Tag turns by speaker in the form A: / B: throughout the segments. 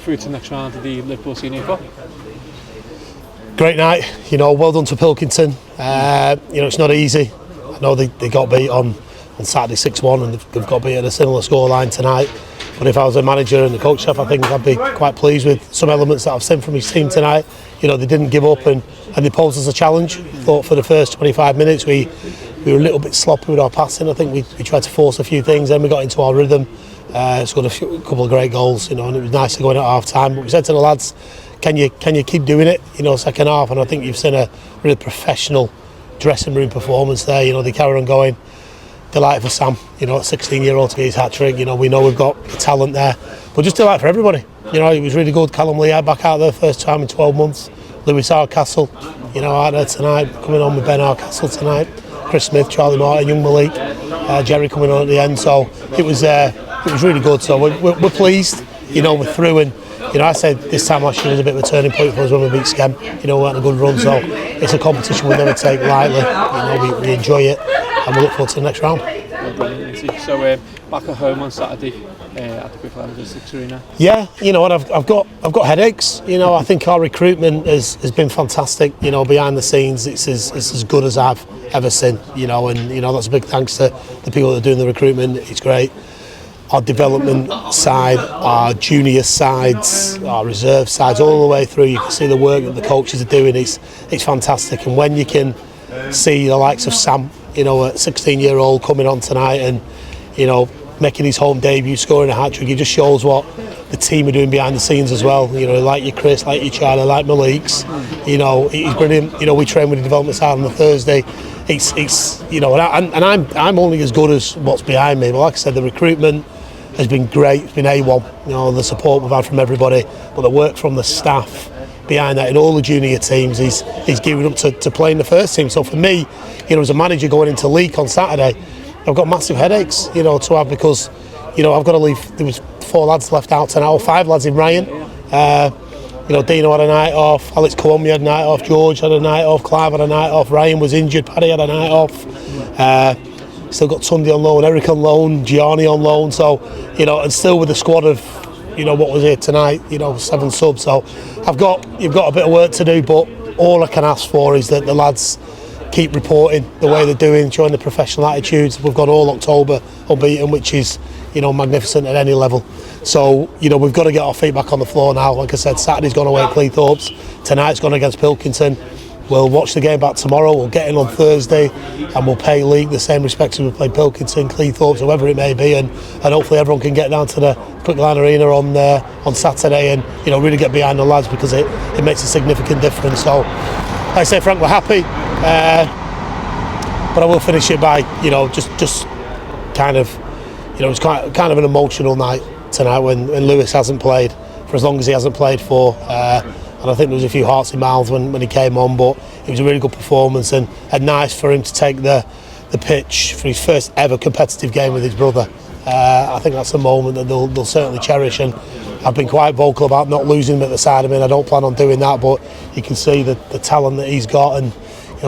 A: through to the next round of the Liverpool Senior Cup.
B: Great night, well done to Pilkington. It's not easy. I know they got beat on Saturday 6-1 and they've got beat at a similar scoreline tonight. But if I was a manager and the coach staff, I think I'd be quite pleased with some elements that I've seen from his team tonight. They didn't give up and they posed us a challenge. Thought for the first 25 minutes we were a little bit sloppy with our passing. I think we tried to force a few things, then we got into our rhythm. Scored a couple of great goals, and it was nice to go in at half time. But we said to the lads, can you keep doing it, second half? And I think you've seen a really professional dressing room performance there. They carry on going. Delighted for Sam, at 16-year-old to get his hat-trick. We know we've got the talent there. But just delight for everybody. It was really good. Callum Lee back out there first time in 12 months. Lewis Hardcastle, out there tonight, coming on with Ben Hardcastle tonight. Kris Smith, Charlie Martin, young Malik, Jerry coming on at the end. So it was really good. So we're pleased, we're through. And I said this time last year was a bit of a turning point for us when we beat Skem. We had a good run. So it's a competition we never take lightly. We enjoy it, and we look forward to the next round.
A: So back at home on Saturday at the Bricklayers 6 Arena.
B: Yeah, what I've got headaches. I think our recruitment has been fantastic. Behind the scenes, it's as good as I've ever seen. And that's a big thanks to the people that are doing the recruitment. It's great. Our development side, our junior sides, our reserve sides, all the way through. You can see the work that the coaches are doing. It's fantastic. And when you can see the likes of Sam, a 16-year-old coming on tonight and making his home debut, scoring a hat-trick, it just shows what the team are doing behind the scenes as well. Like your Kris, like your Charlie, like Malik's. He's brilliant. We train with the development side on the Thursday. It's and I'm only as good as what's behind me. But like I said, the recruitment has been great. It's been A1. The support we've had from everybody, but the work from the staff behind that in all the junior teams is gearing up to play in the first team. So for me, as a manager going into league on Saturday, I've got massive headaches, to have because, I've got to leave. There was 4 lads left out tonight, or 5 lads in Ryan. Dino had a night off, Alex Colombi had a night off, George had a night off, Clive had a night off, Ryan was injured, Paddy had a night off. Still got Tunde on loan, Eric on loan, Gianni on loan. So, and still with the squad of, what was here tonight, 7 subs. So you've got a bit of work to do, but all I can ask for is that the lads keep reporting the way they're doing, showing the professional attitudes. We've got all October unbeaten, which is, magnificent at any level. So, we've got to get our feet back on the floor now. Like I said, Saturday's gone away at Cleethorpes, tonight's gone against Pilkington. We'll watch the game back tomorrow, we'll get in on Thursday and we'll pay League the same respect as we play Pilkington, Cleethorpes, whoever it may be, and hopefully everyone can get down to the Quickline Arena on Saturday and really get behind the lads, because it makes a significant difference. So, like I say, Frank, we're happy, but I will finish it by just kind of, it's kind of an emotional night tonight when Lewis hasn't played for as long as he hasn't played for. And I think there was a few hearts in mouths when he came on, but it was a really good performance and nice for him to take the pitch for his first ever competitive game with his brother. I think that's a moment that they'll certainly cherish, and I've been quite vocal about not losing him at the side of me, and I don't plan on doing that, but you can see the talent that he's got, and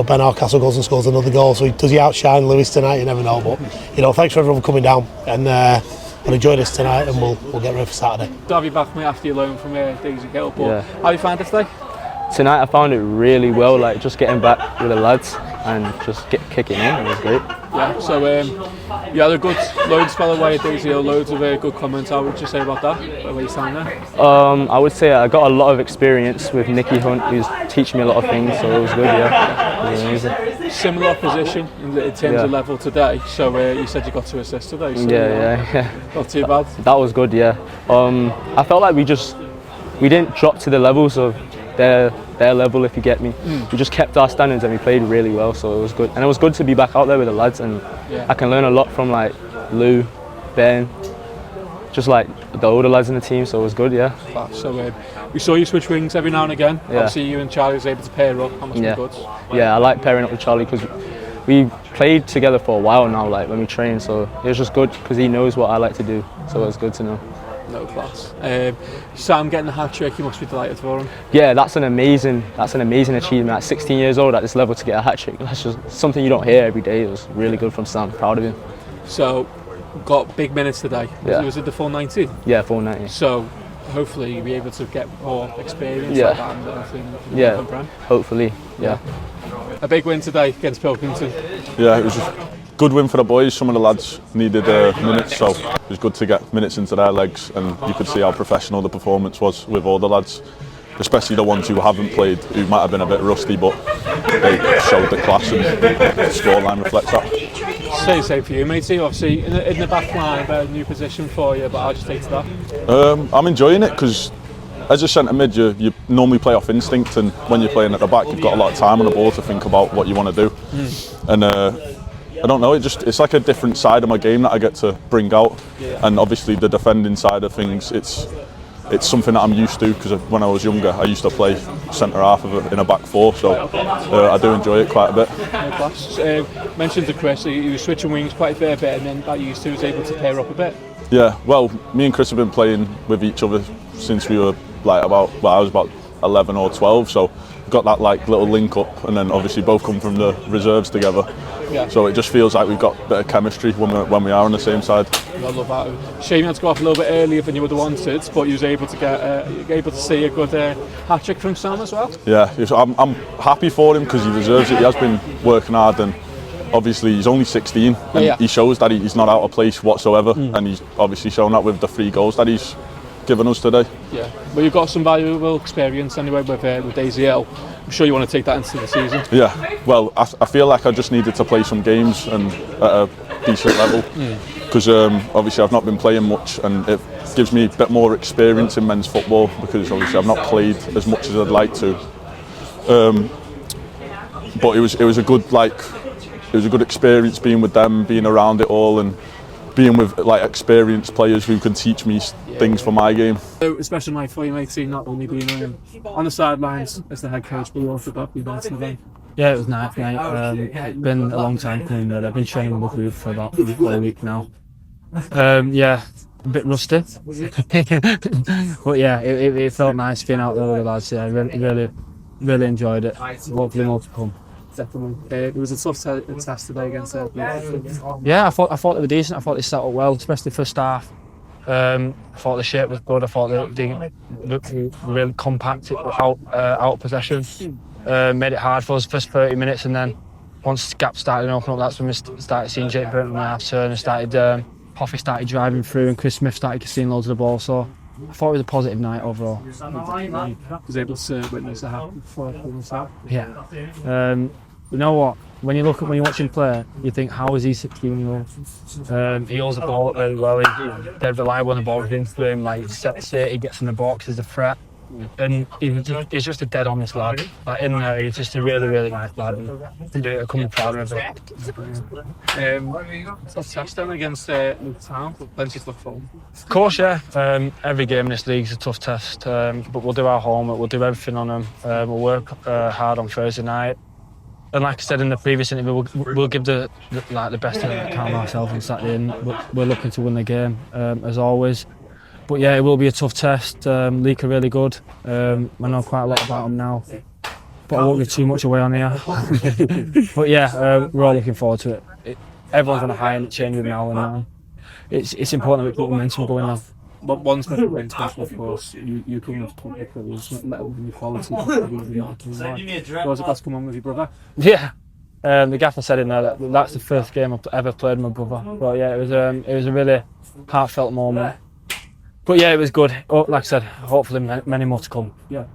B: Ben Hardcastle goes and scores another goal, so does he outshine Lewis tonight? You never know, but thanks for everyone for coming down, and I'll enjoy this tonight, and we'll get ready for Saturday.
A: To have you back, mate, after your loan from Daisy Hill, but how you found it today?
C: Tonight I found it really well, just getting back with the lads and just kicking in. It was great.
A: Yeah, so you had a good load spell away at Daisy Hill, loads of good comments. How would you say about that, where you stand there?
C: I would say I got a lot of experience with Nicky Hunt, who's teaching me a lot of things, so it was good, yeah. It was amazing.
A: Similar position in terms of level today, so you said you got 2 assists today, so
C: yeah.
A: Not too bad.
C: That was good, yeah. I felt like we didn't drop to the levels of their level, if you get me. We just kept our standards and we played really well, so it was good. And it was good to be back out there with the lads, and I can learn a lot from Lou, Ben, just the older lads in the team, so it was good, yeah.
A: So we saw you switch wings every now and again. Obviously you and Charlie was able to pair up. That must be good. Yeah,
C: I like pairing up with Charlie because we played together for a while now, when we trained, so it was just good because he knows what I like to do, so it was good to know.
A: No class. Sam getting the hat-trick, you must be delighted for him.
C: Yeah, that's an amazing achievement at 16 years old at this level to get a hat-trick. That's just something you don't hear every day. It was really good from Sam, proud of him.
A: So, got big minutes today. Was it the full 90?
C: Yeah, full 90.
A: So, hopefully you'll be able to get more experience
C: Yeah.
A: like that in the
C: Yeah,
A: Liverpool Prem.
C: hopefully. Yeah.
A: A big win today against Pilkington.
D: Yeah, it was a good win for the boys. Some of the lads needed minutes, so it was good to get minutes into their legs, and you could see how professional the performance was with all the lads, especially the ones who haven't played, who might have been a bit rusty, but they showed the class, and the scoreline reflects that.
A: Same for you, matey. Obviously, in the back line, a new position for you, but I'll just take to that.
D: I'm enjoying it because as a centre mid, you normally play off instinct, and when you're playing at the back, you've got a lot of time on the ball to think about what you want to do. And I don't know, it's like a different side of my game that I get to bring out. And obviously the defending side of things, it's something that I'm used to, because when I was younger I used to play centre half in a back four, so I do enjoy it quite a bit.
A: Mentioned to Kris, he was switching wings quite a fair bit, and then that you used to was able to pair up a bit.
D: Yeah, well, me and Kris have been playing with each other since we were I was about 11 or 12, so we've got that like little link up, and then obviously both come from the reserves together.
A: Yeah.
D: So it just feels like we've got a bit of chemistry when we are on the same side.
A: I love that. Shame you had to go off a little bit earlier than you would have wanted, but you was able to see a good hat trick from Sam as well.
D: Yeah, I'm happy for him because he deserves it. He has been working hard, and obviously he's only 16, and he shows that he's not out of place whatsoever, and he's obviously shown that with the 3 goals that he's given us today.
A: Yeah, but you've got some valuable experience anyway with AZL. I'm sure you want to take that into the season.
D: Yeah, well, I feel like I just needed to play some games and at a decent level, because obviously I've not been playing much, and it gives me a bit more experience in men's football, because obviously I've not played as much as I'd like to. But it was a good experience being with them, being around it all, and being with like experienced players who can teach me things for my game.
A: So a special night for you, matey, not only being on the sidelines as the head coach, but you also got your best in the game.
E: Yeah, it was nice, mate. It's been a long time coming, but I've been training with the group for about a week now. Yeah, a bit rusty, but yeah, it felt nice being out there with the lads. Yeah, really enjoyed it. Hopefully more to come.
A: Definitely. It was a tough test today against
E: Yeah, I thought they were decent. I thought they set up well, especially first half. I thought the shape was good. I thought they looked really compact out of possession. Made it hard for us first 30 minutes, and then once gaps started to open up, that's when we started seeing Jake Burton on the half turn, and Hoffy started driving through, and Chris Smith started seeing loads of the ball. So I thought it was a positive night overall.
A: I was able to witness that before himself.
E: Yeah. You know what? When you watch him play, you think, how is he 16 years old? He holds the ball up really well. He's dead reliable on the ball. He's into him. Like, he sets it. He gets in the box as a threat. And he's just a dead honest lad. Like, in there, he's just a really nice lad. And I couldn't be prouder of him.
A: Tough test then against Town, but plenty to look forward.
E: Of course, yeah. Every game in this league is a tough test, but we'll do our homework. We'll do everything on them. We'll work hard on Thursday night. And like I said in the previous interview, we'll give the best that we can ourselves on Saturday, and we're looking to win the game as always. But yeah, it will be a tough test. Leek are really good. I know quite a lot about them now, but I won't give too much away on here. But yeah, we're all looking forward to it. Everyone's on a high in the change room now, and it's important that we put momentum going on.
A: But one special way to special, of course, you come with public metal and quality. Was it best come on with your brother?
E: Yeah. The gaffer said in there that's the first game I've ever played with my brother. But yeah, it was a really heartfelt moment. But yeah, it was good. Like I said, hopefully many more to come.
A: Yeah.